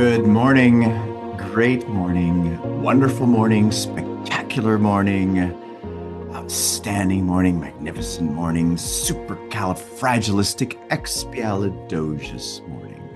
Good morning, great morning, wonderful morning, spectacular morning, outstanding morning, magnificent morning, supercalifragilisticexpialidocious morning.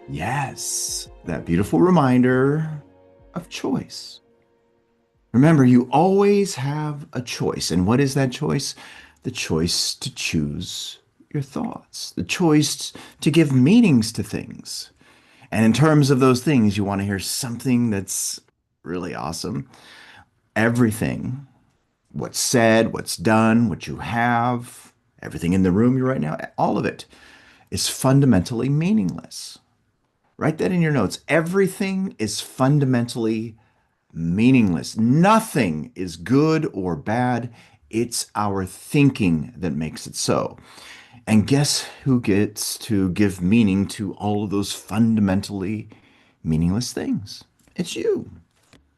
Yes, that beautiful reminder of choice. Remember, you always have a choice. And what is that choice? The choice to choose your thoughts, the choice to give meanings to things. And in terms of those things, you want to hear something that's really awesome. Everything, what's said, what's done, what you have, everything in the room you're right now, all of it is fundamentally meaningless. Write that in your notes. Everything is fundamentally meaningless. Nothing is good or bad. It's our thinking that makes it so. And guess who gets to give meaning to all of those fundamentally meaningless things? It's you.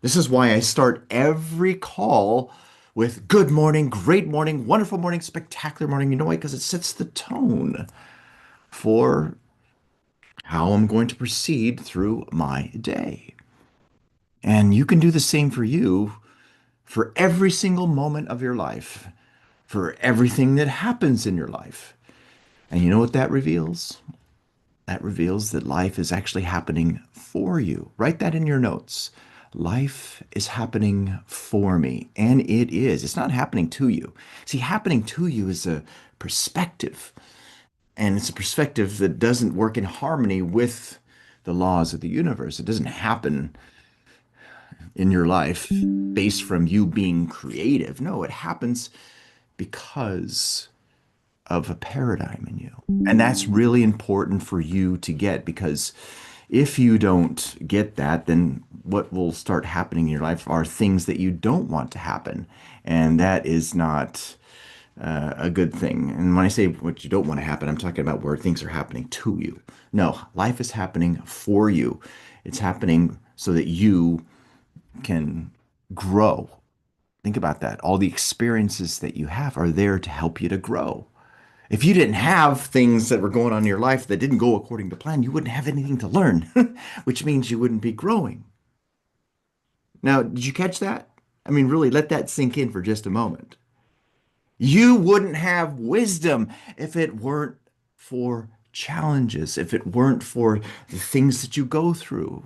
This is why I start every call with good morning, great morning, wonderful morning, spectacular morning. You know why? Because it sets the tone for how I'm going to proceed through my day. And you can do the same for you for every single moment of your life, for everything that happens in your life. And you know what that reveals? That reveals that life is actually happening for you. Write that in your notes. Life is happening for me. And it is. It's not happening to you. See, happening to you is a perspective. And it's a perspective that doesn't work in harmony with the laws of the universe. It doesn't happen in your life based from you being creative. No, it happens because of a paradigm in you. And that's really important for you to get, because if you don't get that, then what will start happening in your life are things that you don't want to happen. And that is not a good thing. And when I say what you don't want to happen, I'm talking about where things are happening to you. No, life is happening for you. It's happening so that you can grow. Think about that. All the experiences that you have are there to help you to grow. If you didn't have things that were going on in your life that didn't go according to plan, you wouldn't have anything to learn, which means you wouldn't be growing. Now, did you catch that? I mean, really, let that sink in for just a moment. You wouldn't have wisdom if it weren't for challenges, if it weren't for the things that you go through.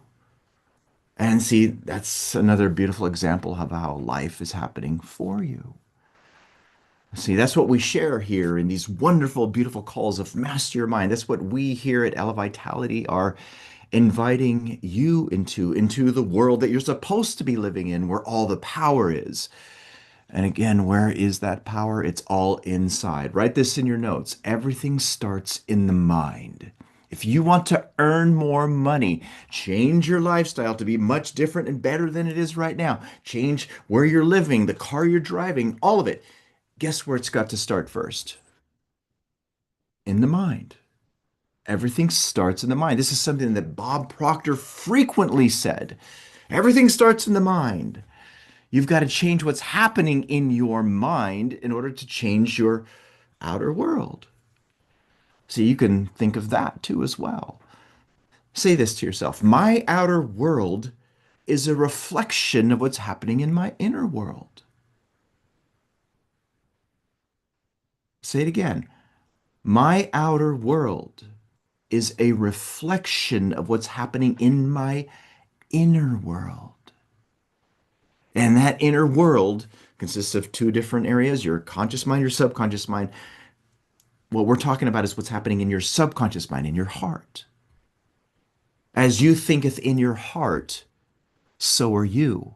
And see, that's another beautiful example of how life is happening for you. See, that's what we share here in these wonderful, beautiful calls of Master Your Mind. That's what we here at Elevitality are inviting you into the world that you're supposed to be living in, where all the power is. And again, where is that power? It's all inside. Write this in your notes. Everything starts in the mind. If you want to earn more money, change your lifestyle to be much different and better than it is right now. Change where you're living, the car you're driving, all of it. Guess where it's got to start first? In the mind. Everything starts in the mind. This is something that Bob Proctor frequently said. Everything starts in the mind. You've got to change what's happening in your mind in order to change your outer world. So you can think of that too as well. Say this to yourself. My outer world is a reflection of what's happening in my inner world. Say it again. My outer world is a reflection of what's happening in my inner world. And that inner world consists of two different areas, your conscious mind, your subconscious mind. What we're talking about is what's happening in your subconscious mind, in your heart. As you thinketh in your heart, so are you.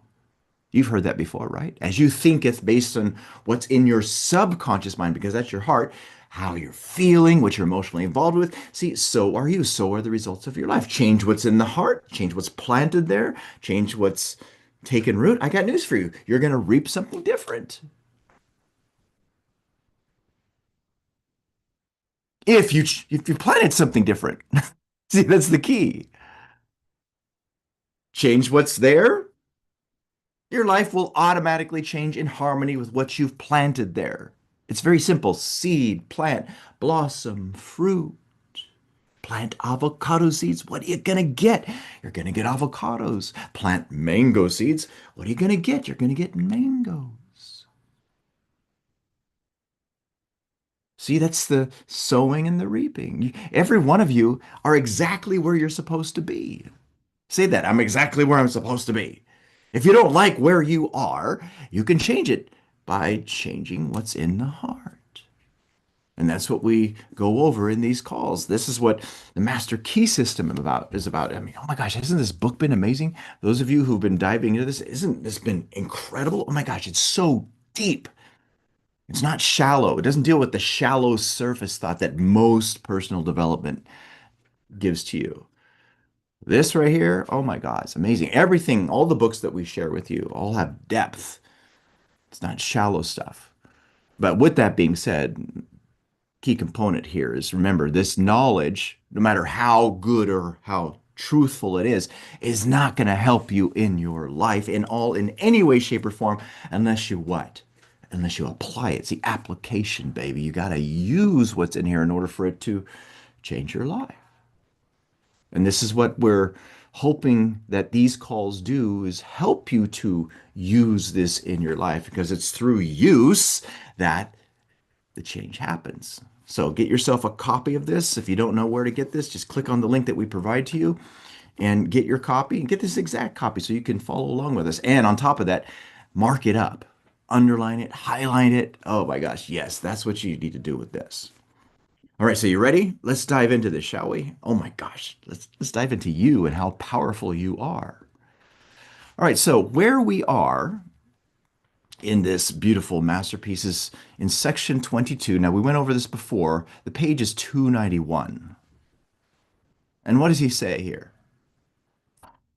You've heard that before, right? As you thinketh based on what's in your subconscious mind, because that's your heart, how you're feeling, what you're emotionally involved with. See, so are you. So are the results of your life. Change what's in the heart, change what's planted there, change what's taken root. I got news for you. You're going to reap something different. If you planted something different. See, that's the key. Change what's there, your life will automatically change in harmony with what you've planted there. It's very simple. Seed, plant, blossom, fruit. Plant avocado seeds. What are you going to get? You're going to get avocados. Plant mango seeds. What are you going to get? You're going to get mangoes. See, that's the sowing and the reaping. Every one of you are exactly where you're supposed to be. Say that. I'm exactly where I'm supposed to be. If you don't like where you are, you can change it by changing what's in the heart. And that's what we go over in these calls. This is what the master key system is about. I mean, oh my gosh, hasn't this book been amazing? Those of you who've been diving into this, isn't this been incredible? Oh my gosh, it's so deep. It's not shallow. It doesn't deal with the shallow surface thought that most personal development gives to you. This right here, oh my God, it's amazing. Everything, all the books that we share with you all have depth. It's not shallow stuff. But with that being said, key component here is remember this knowledge, no matter how good or how truthful it is not going to help you in your life in any way, shape, or form unless you what? Unless you apply it. It's the application, baby. You got to use what's in here in order for it to change your life. And this is what we're hoping that these calls do is help you to use this in your life because it's through use that the change happens. So get yourself a copy of this. If you don't know where to get this, just click on the link that we provide to you and get your copy and get this exact copy so you can follow along with us. And on top of that, mark it up, underline it, highlight it. Oh my gosh, yes, that's what you need to do with this. All right, so you ready? Let's dive into this, shall we? Oh my gosh, let's dive into you and how powerful you are. All right, so where we are in this beautiful masterpiece is in section 22. Now, we went over this before. The page is 291. And what does he say here?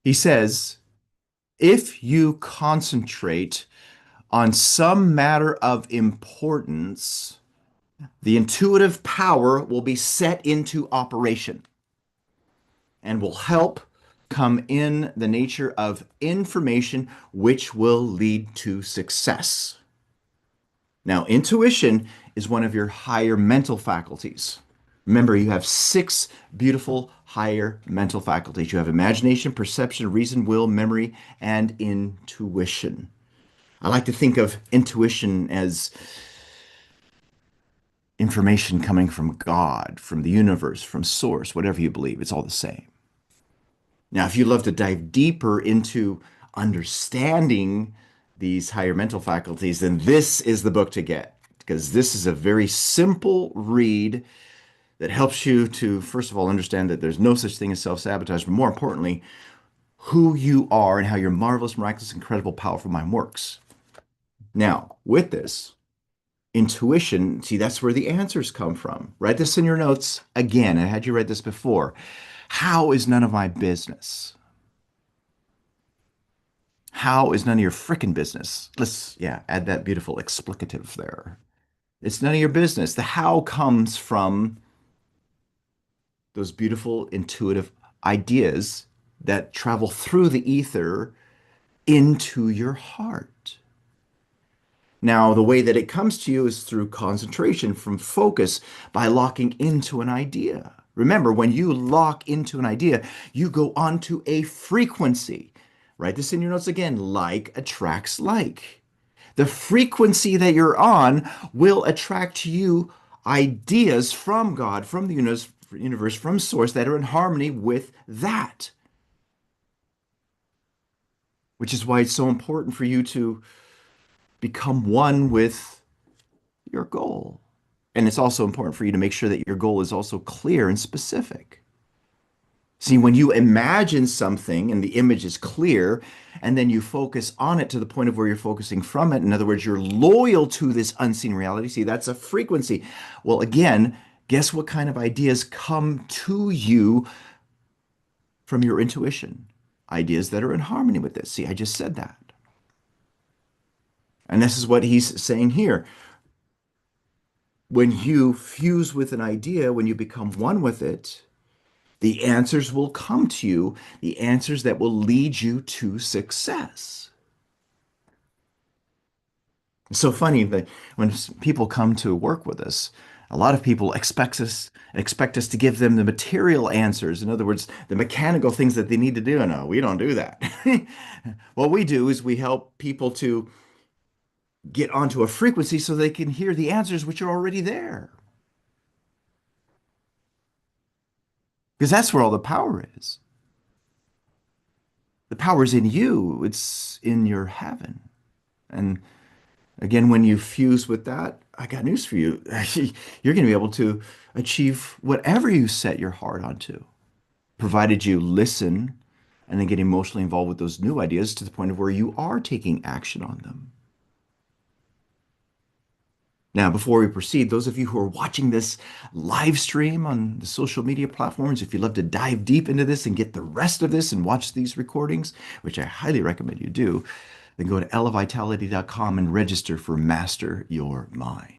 He says, if you concentrate on some matter of importance, the intuitive power will be set into operation and will help come in the nature of information which will lead to success. Now, intuition is one of your higher mental faculties. Remember, you have six beautiful higher mental faculties. You have imagination, perception, reason, will, memory, and intuition. I like to think of intuition as information coming from God, from the universe, from source, whatever you believe. It's all the same. Now, if you'd love to dive deeper into understanding these higher mental faculties, then this is the book to get because this is a very simple read that helps you to, first of all, understand that there's no such thing as self-sabotage, but more importantly, who you are and how your marvelous, miraculous, incredible, powerful mind works. Now, with this, intuition, see, that's where the answers come from. Write this in your notes again. I had you read this before. How is none of my business? How is none of your frickin' business? Let's, yeah, add that beautiful explicative there. It's none of your business. The how comes from those beautiful intuitive ideas that travel through the ether into your heart. Now, the way that it comes to you is through concentration, from focus, by locking into an idea. Remember, when you lock into an idea, you go onto a frequency. Write this in your notes again, like attracts like. The frequency that you're on will attract to you ideas from God, from the universe, from source that are in harmony with that. Which is why it's so important for you to become one with your goal. And it's also important for you to make sure that your goal is also clear and specific. See, when you imagine something and the image is clear, and then you focus on it to the point of where you're focusing from it, in other words, you're loyal to this unseen reality. See, that's a frequency. Well, again, guess what kind of ideas come to you from your intuition? Ideas that are in harmony with this. See, I just said that. And this is what he's saying here. When you fuse with an idea, when you become one with it, the answers will come to you, the answers that will lead you to success. It's so funny that when people come to work with us, A lot of people expect us to give them the material answers. In other words, the mechanical things that they need to do. No, we don't do that. What we do is we help people to get onto a frequency so they can hear the answers which are already there. Because that's where all the power is. The power is in you. It's in your heaven. And again, when you fuse with that, I got news for you. You're going to be able to achieve whatever you set your heart onto, provided you listen and then get emotionally involved with those new ideas to the point of where you are taking action on them. Now, before we proceed, those of you who are watching this live stream on the social media platforms, if you'd love to dive deep into this and get the rest of this and watch these recordings, which I highly recommend you do, then go to elevitality.com and register for Master Your Mind.